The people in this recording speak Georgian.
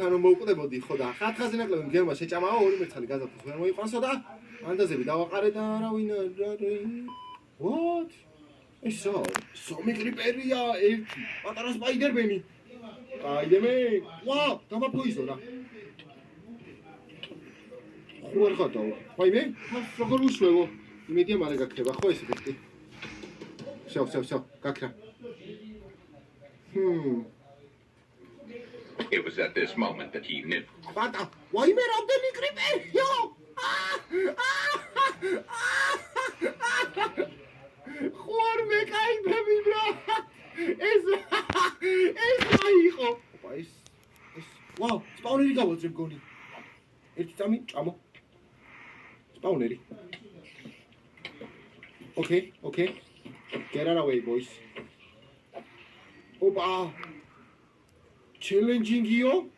მოგთან რომ მოვკვდებოდი ხო და ხათხაზე ნაკლები მგერმა შეჭამაო ორი მერცალი გაზაფხულს ვერ მოიყვანსო და ანდაზები დავაყარე და არავინ What? ესო სომი კრიპერია ერთი პატარა სპაიდერმენი სპაიდერმენი ვა გამაფოიზო რა ხوار ხატაო ვაიმე როგორ უშველო იმედია მალე გაქრება ხო ეს ეფექტი всё გაქრა It was at this moment that he knew. Pata, why რამდენი კრიპერია? ხوار მეკაიბები ბრა. ეს აიყო. ეს ვაუ, სპაუნერი გავაძრე მგონი. ერთი წამი ჭამო. სპაუნერი. Okay. Get out away, boys. Opa. Challenging-io?